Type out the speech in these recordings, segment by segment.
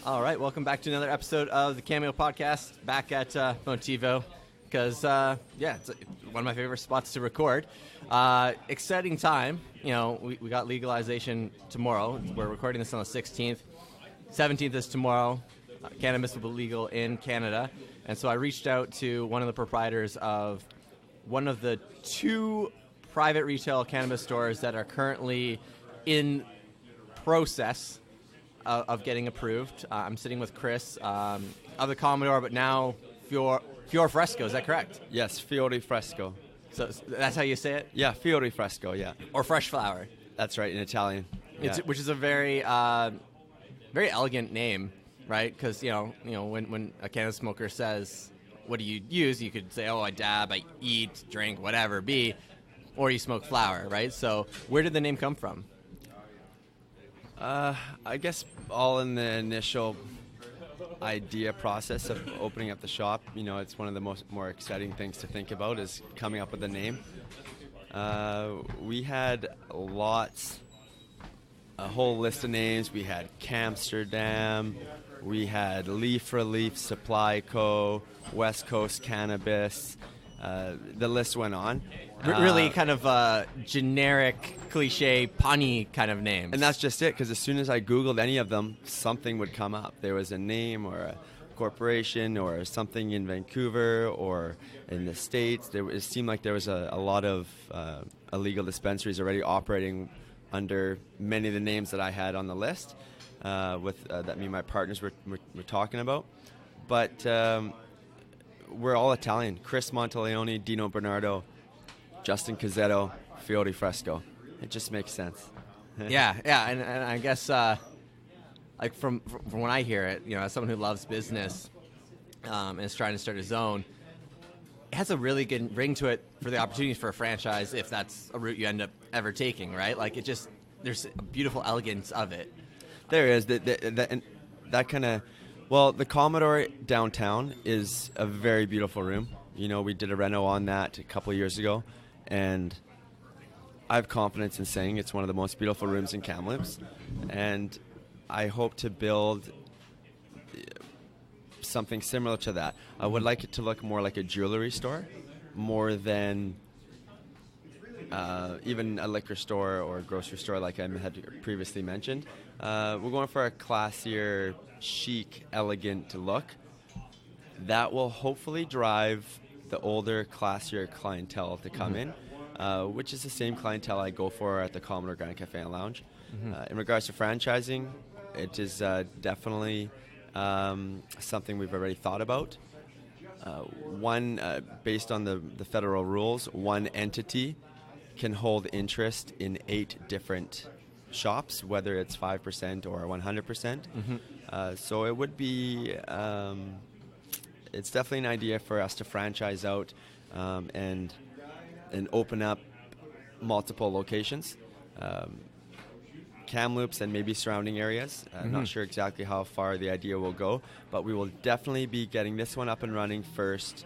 All right, welcome back to another episode of the Cameo Podcast. Back at Motivo, because it's one of my favorite spots to record. Exciting time. You know, we got legalization tomorrow. We're recording this on the 16th. 17th is tomorrow. Cannabis will be legal in Canada, and so I reached out to one of the proprietors of one of the two private retail cannabis stores that are currently in process of getting approved. I'm sitting with Chris of the Commodore, but now Fior Fresco. Is that correct? Yes, Fiore Fresco. So that's how you say it? Yeah, Fiore Fresco, yeah. Or fresh flower. That's right, in Italian. Yeah. Which is a very very elegant name, right? Because, you know, when a cannabis smoker says, what do you use? You could say, oh, I dab, I eat, drink, whatever it be, or you smoke flower, right? So where did the name come from? I guess all in the initial idea process of opening up the shop. You know, it's one of the more exciting things to think about is coming up with a name. We had a whole list of names. We had Camsterdam, we had Leaf Relief Supply Co., West Coast Cannabis. The list went on. Really kind of generic, cliche, punny kind of names. And that's just it, because as soon as I Googled any of them, something would come up. There was a name or a corporation or something in Vancouver or in the States. It seemed like there was a lot of illegal dispensaries already operating under many of the names that I had on the list that me and my partners were talking about. But we're all Italian. Chris Monteleone, Dino Bernardo, Justin Cazzetto, Fiore Fresco. It just makes sense. yeah, and I guess like from when I hear it, you know, as someone who loves business and is trying to start his own, it has a really good ring to it for the opportunities for a franchise if that's a route you end up ever taking, right? Like there's a beautiful elegance of it. There is that kind of. Well, the Commodore downtown is a very beautiful room. You know, we did a reno on that a couple of years ago, and I have confidence in saying it's one of the most beautiful rooms in Kamloops, and I hope to build something similar to that. I would like it to look more like a jewelry store, more than even a liquor store or a grocery store like I had previously mentioned. We're going for a classier, chic, elegant look that will hopefully drive the older, classier clientele to come in, which is the same clientele I go for at the Commodore Grand Cafe and Lounge. In regards to franchising, it is definitely something we've already thought about. Based on the federal rules, one entity can hold interest in 8 different shops, whether it's 5% or 100%. So it would be, it's definitely an idea for us to franchise out and open up multiple locations. Kamloops and maybe surrounding areas. I'm not sure exactly how far the idea will go, but we will definitely be getting this one up and running first,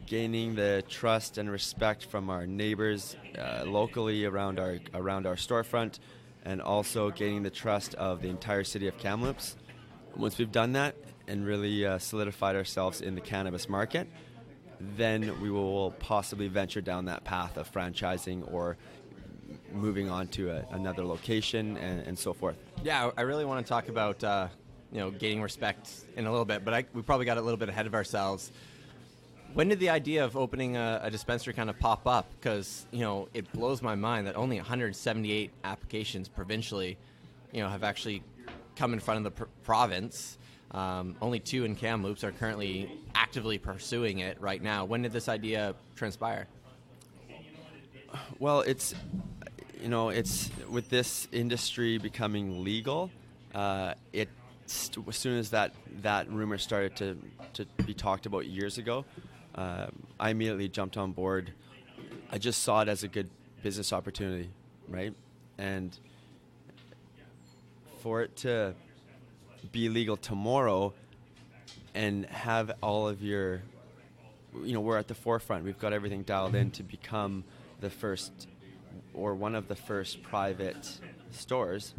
gaining the trust and respect from our neighbors locally around our storefront, and also gaining the trust of the entire city of Kamloops. Once we've done that and really solidified ourselves in the cannabis market, then we will possibly venture down that path of franchising or moving on to another location and so forth. Yeah, I really want to talk about gaining respect in a little bit, but we probably got a little bit ahead of ourselves. When did the idea of opening a dispensary kind of pop up? Because, you know, it blows my mind that only 178 applications provincially, you know, have actually come in front of the province. Only 2 in Kamloops are currently actively pursuing it right now. When did this idea transpire? Well, it's with this industry becoming legal, as soon as that rumor started to be talked about years ago, I immediately jumped on board. I just saw it as a good business opportunity, right? And for it to be legal tomorrow and have all of your, we're at the forefront. We've got everything dialed in to become the first or one of the first private stores.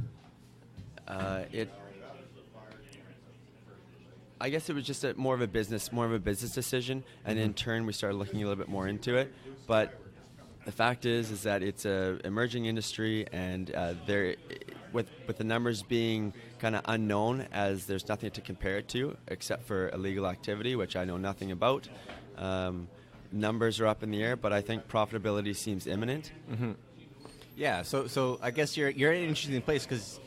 I guess it was just more of a business decision, and in turn we started looking a little bit more into it. But the fact is that it's a emerging industry, and there, with the numbers being kind of unknown, as there's nothing to compare it to except for illegal activity, which I know nothing about. Numbers are up in the air, but I think profitability seems imminent. Mm-hmm. Yeah, so I guess you're in an interesting place because,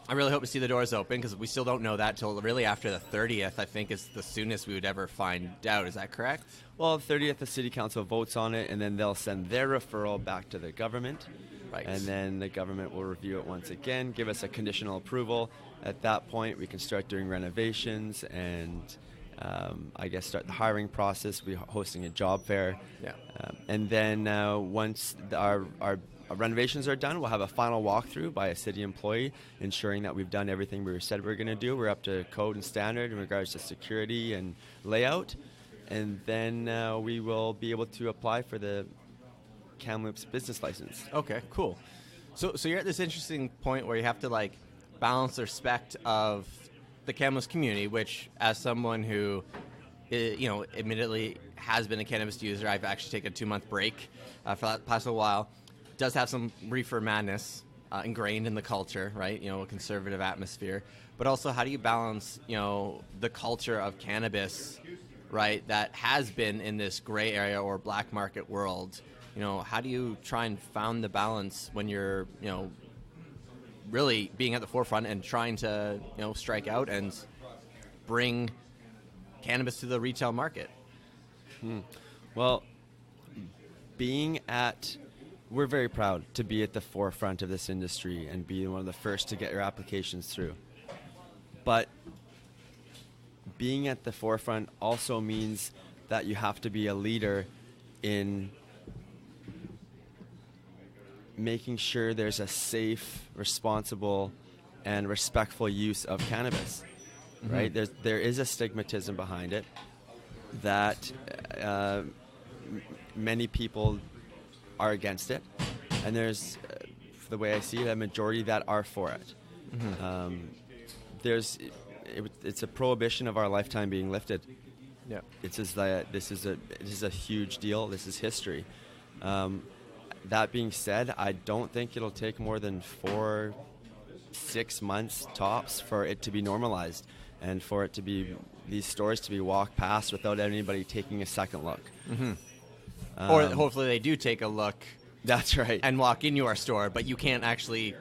I really hope to see the doors open because we still don't know that till really after the 30th, I think, is the soonest we would ever find out. Is that correct? Well, 30th, the city council votes on it, and then they'll send their referral back to the government. Right. And then the government will review it once again, give us a conditional approval. At that point, we can start doing renovations and I guess start the hiring process. We're hosting a job fair. Yeah. And then once our renovations are done, we'll have a final walkthrough by a city employee, ensuring that we've done everything we said we were going to do. We're up to code and standard in regards to security and layout. And then we will be able to apply for the Kamloops business license. Okay, cool. So you're at this interesting point where you have to balance the respect of the Kamloops community, which, as someone who, admittedly has been a cannabis user, I've actually taken a 2-month break for that past little while. Does have some reefer madness ingrained in the culture, right? A conservative atmosphere. But also, how do you balance, the culture of cannabis, right, that has been in this gray area or black market world? How do you try and found the balance when you're, really being at the forefront and trying to, strike out and bring cannabis to the retail market? Well, we're very proud to be at the forefront of this industry and be one of the first to get your applications through. But being at the forefront also means that you have to be a leader in making sure there's a safe, responsible, and respectful use of cannabis, right? There is a stigmatism behind it that many people are against it, and there's, the way I see it, a majority that are for it. It's a prohibition of our lifetime being lifted. Yeah, this is a huge deal. This is history. That being said, I don't think it'll take more than 4-6 months tops for it to be normalized, and for it to be these stores to be walked past without anybody taking a second look. Or hopefully they do take a look. That's right. And walk into our store, but you can't actually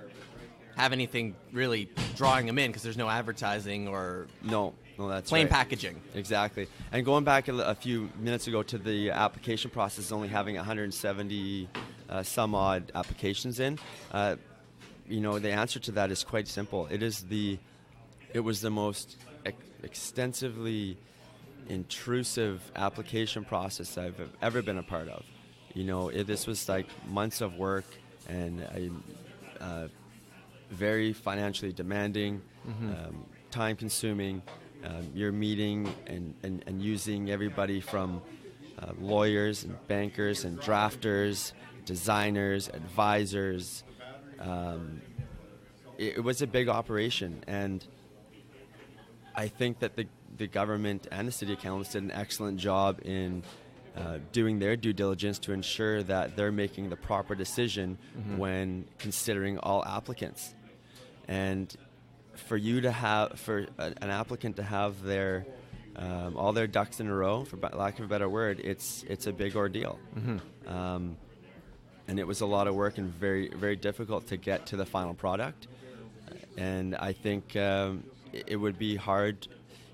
have anything really drawing them in because there's no advertising or no, that's plain right. Packaging. Exactly. And going back a few minutes ago to the application process, only having 170 some odd applications in, the answer to that is quite simple. It was the most extensively intrusive application process I've ever been a part of. This was months of work and very financially demanding, time consuming. You're meeting and using everybody from lawyers and bankers and drafters, designers, advisors. It was a big operation, and I think that the government and the city of Kamloops did an excellent job in doing their due diligence to ensure that they're making the proper decision when considering all applicants. And for an applicant to have their all their ducks in a row, for lack of a better word, it's a big ordeal. And it was a lot of work and very, very difficult to get to the final product. And I think it would be hard.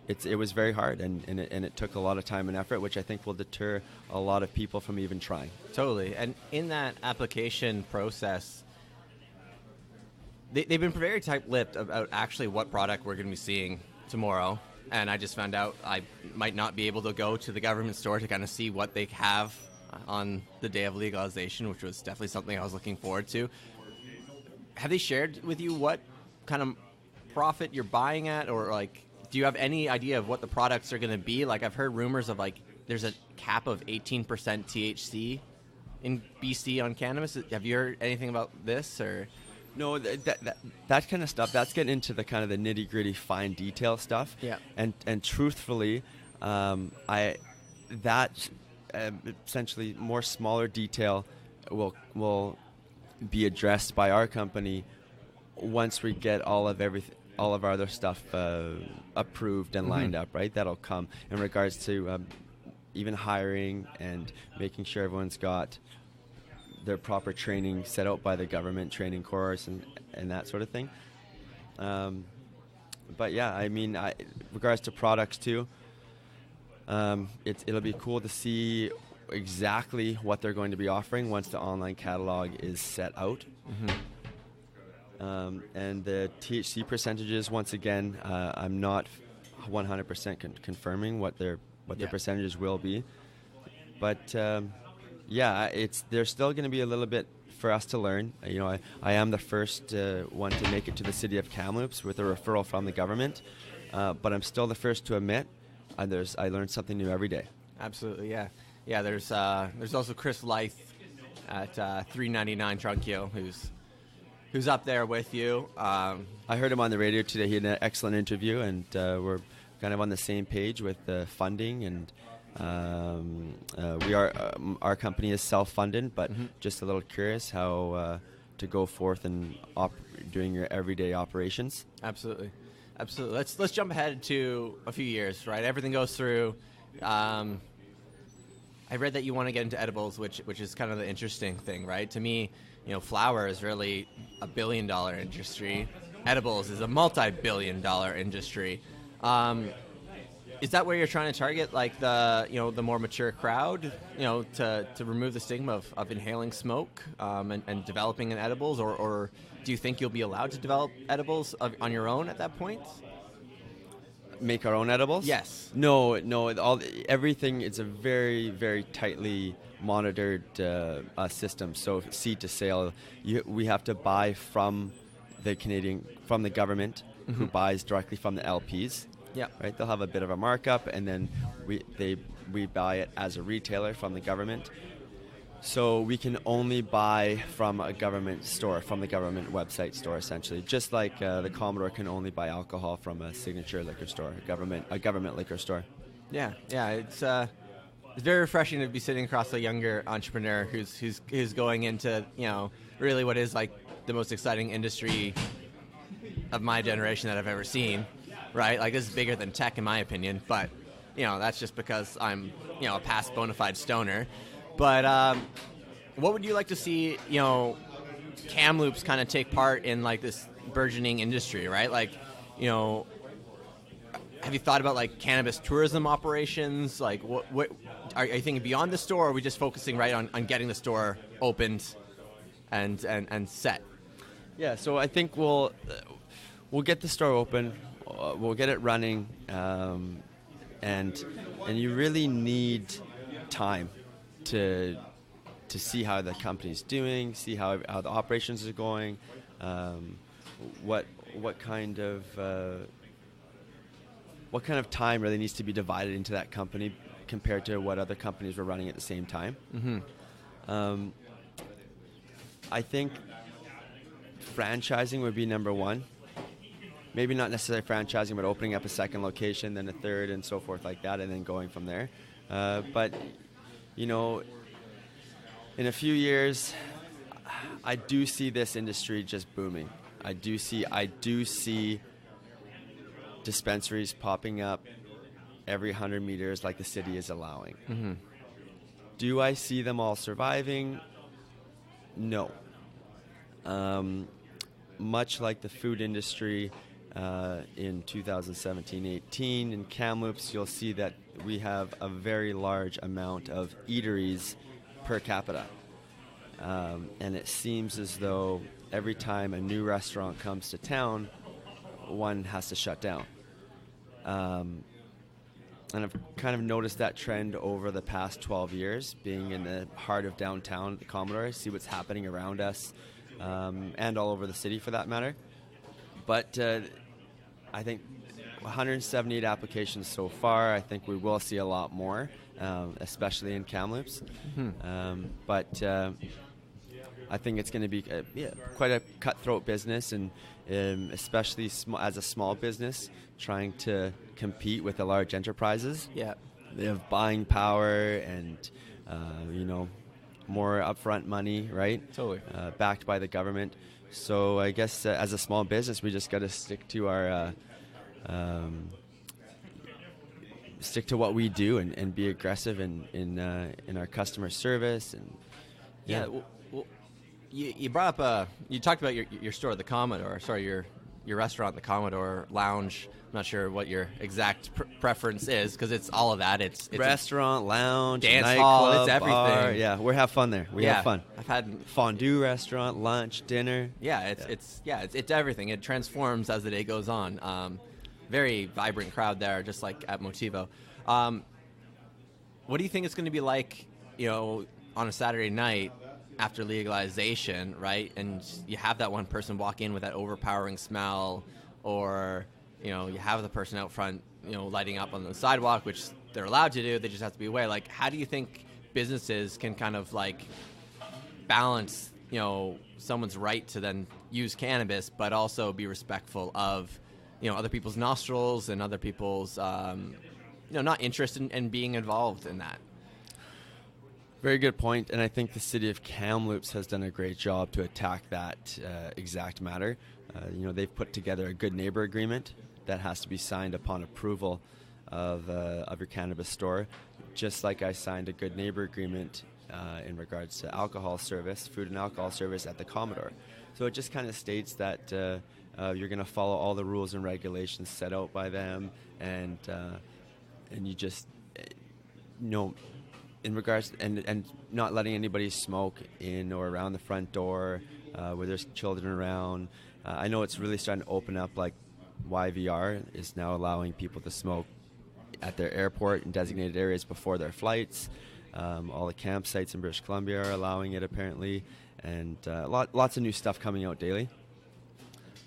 It was very hard, and it took a lot of time and effort, which I think will deter a lot of people from even trying. Totally. And in that application process, they've been very tight-lipped about actually what product we're going to be seeing tomorrow. And I just found out I might not be able to go to the government store to kind of see what they have on the day of legalization, which was definitely something I was looking forward to. Have they shared with you what kind of profit you're buying at, or do you have any idea of what the products are going to be? I've heard rumors of there's a cap of 18% THC in BC on cannabis. Have you heard anything about this? Or No, that kind of stuff, that's getting into the kind of the nitty-gritty fine detail stuff. Yeah. And truthfully, essentially more smaller detail will be addressed by our company once we get all of our other stuff approved and lined up, right? That'll come in regards to even hiring and making sure everyone's got their proper training set out by the government training course and that sort of thing. But yeah, I mean, regards to products too, it'll be cool to see exactly what they're going to be offering once the online catalog is set out. And the THC percentages, once again, I'm not 100% confirming what their percentages will be, but there's still going to be a little bit for us to learn. I am the first one to make it to the city of Kamloops with a referral from the government, but I'm still the first to admit I learned something new every day. Absolutely, yeah. There's also Chris Lythe at 399 Trunkio who's up there with you. I heard him on the radio today. He had an excellent interview, and we're kind of on the same page with the funding, and our company is self-funded, but just a little curious how to go forth and doing your everyday operations. Absolutely. Let's jump ahead to a few years, right? Everything goes through. I read that you want to get into edibles, which is kind of the interesting thing, right? To me, flower is really a billion-dollar industry. Edibles is a multi-billion-dollar industry. Is that where you're trying to target, like the more mature crowd, to remove the stigma of inhaling smoke and developing an edibles, or do you think you'll be allowed to develop edibles on your own at that point? Make our own edibles? Yes. No. Everything is a very, very tightly monitored system. So seed to sale, we have to buy from the government, who buys directly from the LPs. Yeah. Right. They'll have a bit of a markup, and then we buy it as a retailer from the government. So we can only buy from a government store, from the government website store, essentially. Just like the Commodore can only buy alcohol from a signature liquor store, a government liquor store. Yeah. It's very refreshing to be sitting across a younger entrepreneur who's going into really what is like the most exciting industry of my generation that I've ever seen. Right, like this is bigger than tech in my opinion, but that's just because I'm a past bona fide stoner. But what would you like to see Kamloops kind of take part in like this burgeoning industry, right? Like have you thought about like cannabis tourism operations? Like what are you thinking beyond the store, or are we just focusing right on getting the store opened and set? Yeah, so I think we'll get the store open. We'll get it running, and you really need time to see how the company's doing, see how the operations are going, what kind of time really needs to be divided into that company compared to what other companies were running at the same time. I think franchising would be number one. Maybe not necessarily franchising, but opening up a second location, then a third, and so forth like that, and then going from there. But, in a few years, I do see this industry just booming. I do see dispensaries popping up every 100 meters like the city is allowing. Do I see them all surviving? No. Much like the food industry, in 2017-18 in Kamloops, you'll see that we have a very large amount of eateries per capita. And it seems as though every time a new restaurant comes to town, one has to shut down. And I've kind of noticed that trend over the past 12 years, being in the heart of downtown, the Commodore. I see what's happening around us, and all over the city for that matter. But I think 178 applications so far. I think we will see a lot more, especially in Kamloops. But I think it's going to be quite a cutthroat business, and especially as a small business trying to compete with the large enterprises. Yeah. They have buying power and, more upfront money, right? Totally. Backed by the government. So I guess as a small business, we just got to stick to our stick to what we do and be aggressive in our customer service. And yeah. Well, you brought up you talked about your store, the Commodore. Sorry, your restaurant, the Commodore Lounge. I'm not sure what your exact preference is, because it's all of that. It's restaurant, lounge, dance nightclub, hall. It's everything. Bar. Yeah, we have fun there. We have fun. I've had fondue restaurant, lunch, dinner. Yeah, it's everything. It transforms as the day goes on. Very vibrant crowd there, just like at Motivo. What do you think it's going to be like, on a Saturday night after legalization, right? And you have that one person walk in with that overpowering smell, or you have the person out front, lighting up on the sidewalk, which they're allowed to do. They just have to be aware. Like, how do you think businesses can kind of like balance, someone's right to then use cannabis, but also be respectful of, other people's nostrils and other people's, not interest in being involved in that? Very good point, and I think the city of Kamloops has done a great job to attack that exact matter. They've put together a good neighbor agreement that has to be signed upon approval of your cannabis store, just like I signed a good neighbor agreement in regards to alcohol service, food and alcohol service at the Commodore. So it just kind of states that you're going to follow all the rules and regulations set out by them, and you just in regards and not letting anybody smoke in or around the front door where there's children around. I know it's really starting to open up, like YVR is now allowing people to smoke at their airport and designated areas before their flights. All the campsites in British Columbia are allowing it apparently, and lots of new stuff coming out daily.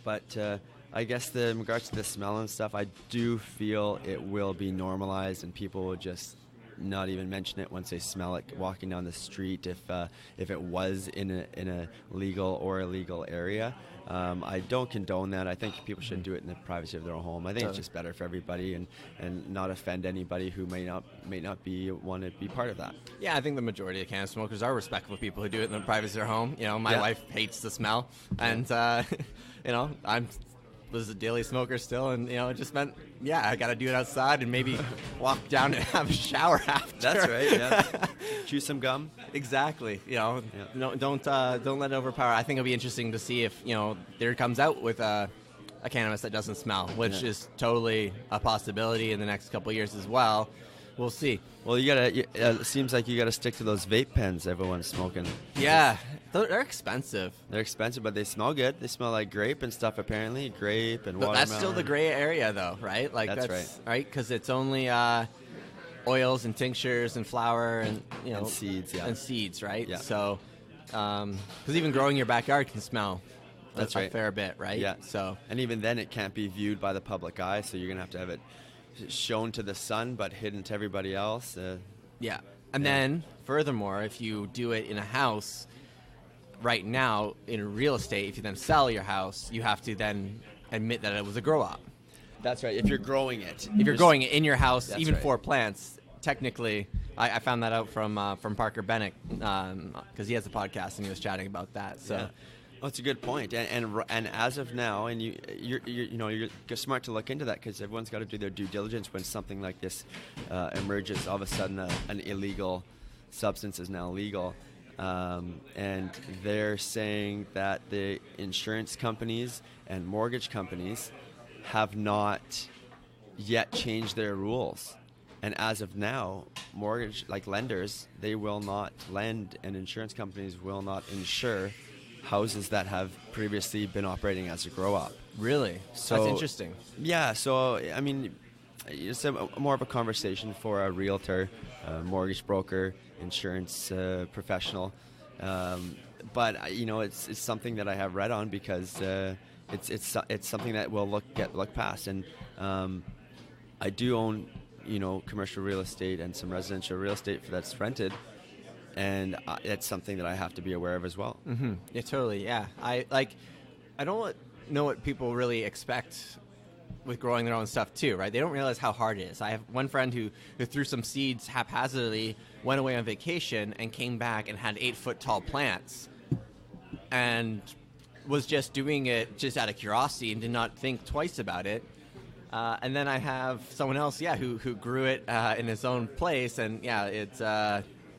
But I guess in regards to the smell and stuff, I do feel it will be normalized, and people will just not even mention it once they smell it walking down the street if it was in a legal or illegal area. I don't condone that. I think people should do it in the privacy of their own home. I think it's just better for everybody and not offend anybody who may not want to be part of that. Yeah, I think the majority of cannabis smokers are respectful people who do it in the privacy of their home. My wife hates the smell, and I'm was a daily smoker still, and it just meant I got to do it outside and maybe walk down and have a shower after. That's right. Yeah. Chew some gum. Exactly. Don't let it overpower. I think it'll be interesting to see if there comes out with a cannabis that doesn't smell, which is totally a possibility in the next couple of years as well. We'll see. Well, it seems like you gotta stick to those vape pens everyone's smoking. Yeah, they're expensive. They're expensive, but they smell good. They smell like grape and stuff, apparently. Grape and watermelon. That's still the gray area, though, right? Like that's right, because it's only oils and tinctures and flour and and seeds, and seeds, right? Yeah. So, because even growing in your backyard can smell. That's a fair bit, right? Yeah. So, and even then, it can't be viewed by the public eye, so you're gonna have it shown to the sun but hidden to everybody else. And then furthermore, if you do it in a house right now in real estate, if you then sell your house, you have to then admit that it was a grow op. That's right. If you're growing it, if you're growing it in your house, even right. for plants, technically, I found that out from Parker Bennett because he has a podcast and he was chatting about that. So. Yeah. Well, that's a good point, and as of now, and you're smart to look into that, because everyone's got to do their due diligence when something like this emerges. All of a sudden, an illegal substance is now legal, and they're saying that the insurance companies and mortgage companies have not yet changed their rules. And as of now, lenders, they will not lend, and insurance companies will not insure houses that have previously been operating as a grow op. Really? So that's interesting. Yeah. So I mean, it's more of a conversation for a realtor, mortgage broker, insurance professional. But it's something that I have read on because it's something that will look past. And I do own commercial real estate and some residential real estate that's rented. and it's something that I have to be aware of as well. Mm-hmm. Yeah, totally. Yeah, I don't know what people really expect with growing their own stuff too, right? They don't realize how hard it is. I have one friend who threw some seeds haphazardly, went away on vacation, and came back and had 8-foot tall plants, and was just doing it just out of curiosity and did not think twice about it. And then I have someone else, who grew it in his own place, and it's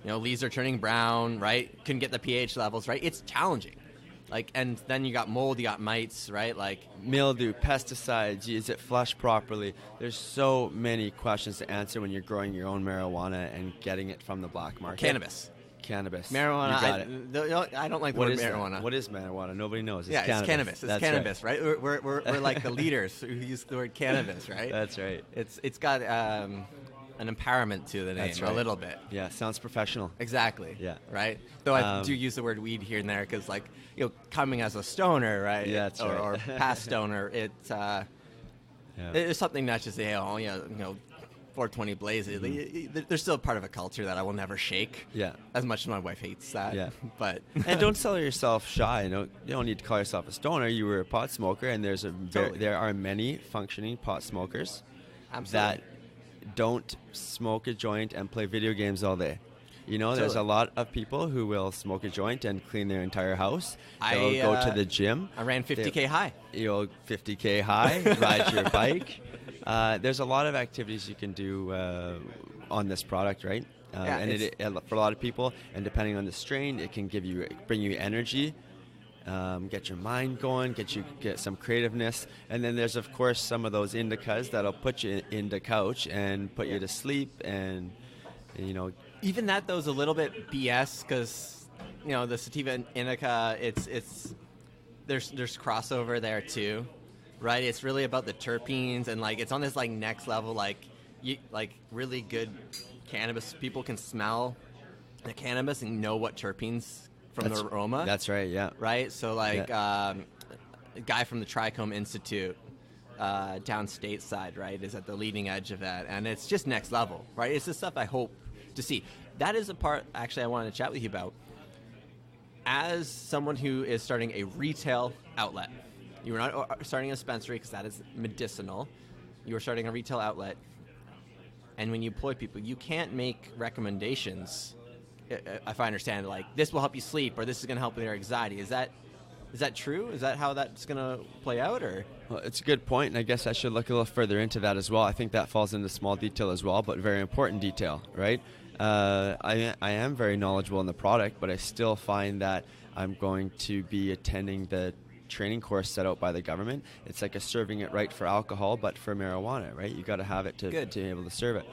leaves are turning brown, right? Couldn't get the pH levels right. It's challenging. And then you got mold, you got mites, right? Mildew, pesticides, is it flushed properly? There's so many questions to answer when you're growing your own marijuana and getting it from the black market. Cannabis. Marijuana. I don't like the word marijuana. That? What is marijuana? Nobody knows. It's cannabis. It's cannabis, right? We're like the leaders who use the word cannabis, right? That's right. It's got an empowerment to the name. That's right. A little bit. Yeah, sounds professional. Exactly. Yeah. Right? Though I do use the word weed here and there because, coming as a stoner, right? Yeah, that's right. Or past stoner, it's something not just 420 Blaze. Mm-hmm. They're still part of a culture that I will never shake. Yeah. As much as my wife hates that. Yeah. But and don't sell yourself shy. You don't need to call yourself a stoner. You were a pot smoker, and there are many functioning pot smokers. Absolutely. That don't smoke a joint and play video games all day. There's a lot of people who will smoke a joint and clean their entire house. They'll go to the gym. I ran 50K high. 50K high, ride your bike. There's a lot of activities you can do on this product, right? For a lot of people, and depending on the strain, it can bring you energy, get your mind going, get some creativeness, and then there's of course some of those indicas that'll put you into couch and put you to sleep, and even that though is a little bit BS because the sativa indica, it's there's crossover there too, right? It's really about the terpenes, and it's on this next level, really good cannabis people can smell the cannabis and know what terpenes from the aroma. That's right, yeah. Right? So, a guy from the Trichome Institute downstate side, right, is at the leading edge of that. And it's just next level, right? It's the stuff I hope to see. That is a part, actually, I wanted to chat with you about. As someone who is starting a retail outlet, you are not starting a dispensary because that is medicinal. You are starting a retail outlet. And when you employ people, you can't make recommendations, if I understand, this will help you sleep or this is going to help with your anxiety. Is that true? Is that how that's going to play out? Or? Well, it's a good point, and I guess I should look a little further into that as well. I think that falls into small detail as well, but very important detail, right? I am very knowledgeable in the product, but I still find that I'm going to be attending the training course set out by the government. It's like a serving it right for alcohol, but for marijuana, right? You got to have it to be able to serve it.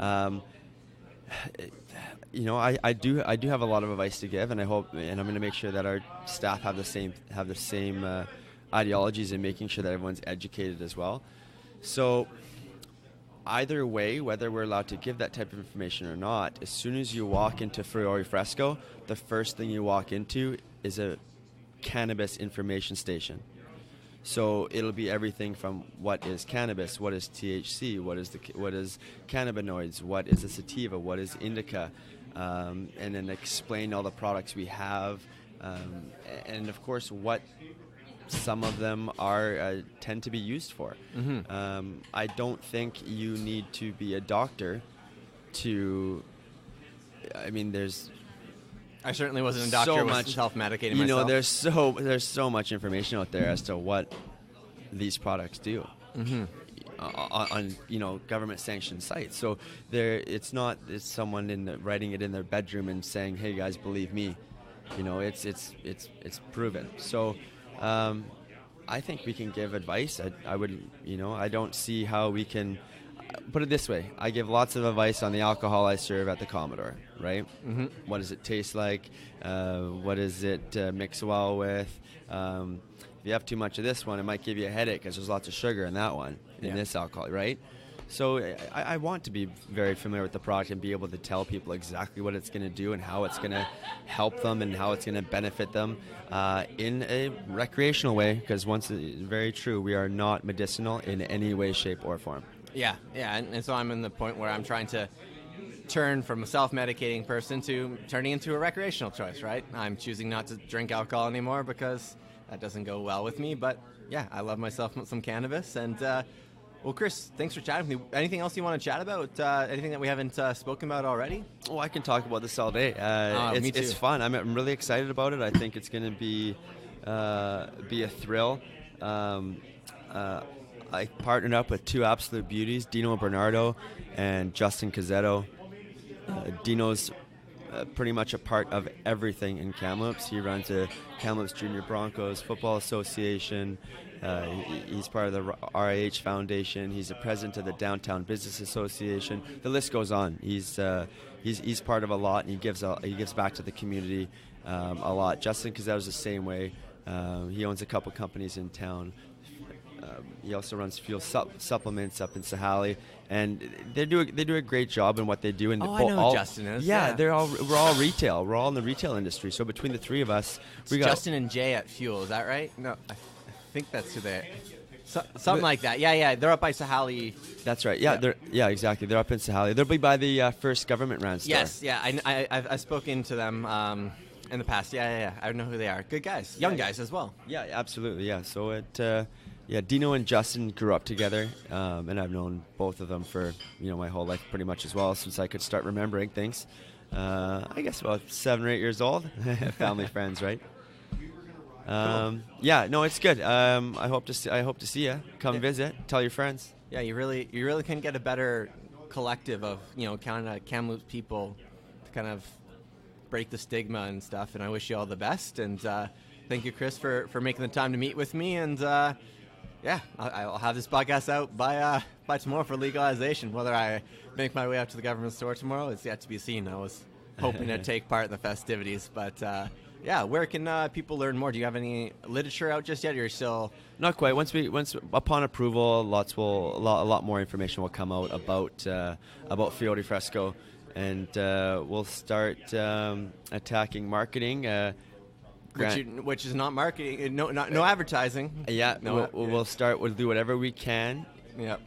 I do have a lot of advice to give, and I hope, and I'm going to make sure that our staff have the same ideologies in making sure that everyone's educated as well. So either way, whether we're allowed to give that type of information or not, as soon as you walk into Fiore Fresco, the first thing you walk into is a cannabis information station. So it'll be everything from what is cannabis, what is THC, what is cannabinoids, what is a sativa, what is indica, and then explain all the products we have, and of course what some of them tend to be used for. Mm-hmm. I don't think you need to be a doctor to. I certainly wasn't a doctor. So much self-medicating myself. There's so much information out there as to what these products do. Mm-hmm. On government sanctioned sites. So it's someone writing it in their bedroom and saying, "Hey guys, believe me." It's proven. So I think we can give advice. I don't see how we can. Put it this way, I give lots of advice on the alcohol I serve at the Commodore, right? Mm-hmm. What does it taste like? What does it mix well with? If you have too much of this one, it might give you a headache because there's lots of sugar in that one, in this alcohol, right? So I want to be very familiar with the product and be able to tell people exactly what it's going to do and how it's going to help them and how it's going to benefit them in a recreational way, because very true, we are not medicinal in any way, shape, or form. Yeah, and so I'm in the point where I'm trying to turn from a self-medicating person to turning into a recreational choice, right? I'm choosing not to drink alcohol anymore because that doesn't go well with me. But yeah, I love myself some cannabis. And well, Chris, thanks for chatting with me. Anything else you want to chat about? Anything that we haven't spoken about already? Oh, I can talk about this all day. Me too. It's fun. I'm really excited about it. I think it's going to be a thrill. I partnered up with two absolute beauties, Dino Bernardo and Justin Cazzetto. Dino's pretty much a part of everything in Kamloops. He runs the Kamloops Junior Broncos Football Association. He's part of the RIH Foundation. He's the president of the Downtown Business Association. The list goes on. He's part of a lot, and he gives back to the community a lot. Justin Cazzetto's the same way. He owns a couple companies in town. He also runs fuel supplements up in Sahalee, and they do a great job in what they do. And I know who Justin is. Yeah, we're all retail. We're all in the retail industry. So between the three of us, we got Justin and Jay at Fuel. Is that right? No, I think that's who they. Something like that. Yeah. They're up by Sahalee. That's right. Yeah, exactly. They're up in Sahalee. They'll be by the first government ran store. Yes. Yeah. I've spoken to them in the past. Yeah. I know who they are. Good guys. Young guys as well. Yeah, absolutely. Yeah. So Dino and Justin grew up together, and I've known both of them for my whole life pretty much as well, since I could start remembering things. I guess about 7 or 8 years old. Family friends, right? Cool. Yeah, no, it's good. I hope to see you. Come visit. Tell your friends. Yeah, you really can get a better collective of kind of Kamloops people to kind of break the stigma and stuff. And I wish you all the best. And thank you, Chris, for making the time to meet with me. And yeah, I'll have this podcast out by tomorrow for legalization. Whether I make my way out to the government store tomorrow is yet to be seen. I was hoping to take part in the festivities, but yeah, where can people learn more? Do you have any literature out just yet, or you're still? Not quite. Once upon approval, a lot more information will come out about Fiore Fresco, and we'll start attacking marketing. Which is not marketing, no advertising. Yeah, we'll do whatever we can. Yep.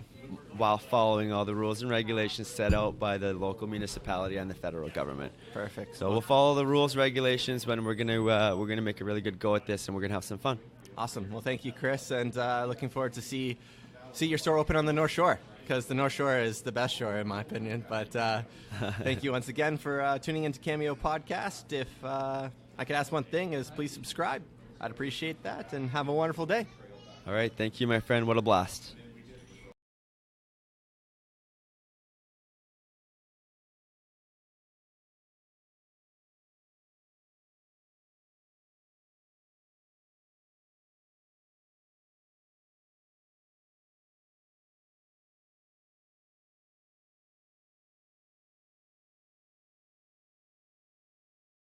While following all the rules and regulations set out by the local municipality and the federal government. Perfect. So we'll follow the rules, regulations, but we're gonna make a really good go at this, and we're gonna have some fun. Awesome. Well, thank you, Chris, and looking forward to see your store open on the North Shore, because the North Shore is the best shore in my opinion. But thank you once again for tuning into Cameo Podcast. If I could ask one thing, is please subscribe. I'd appreciate that, and have a wonderful day. All right. Thank you, my friend. What a blast.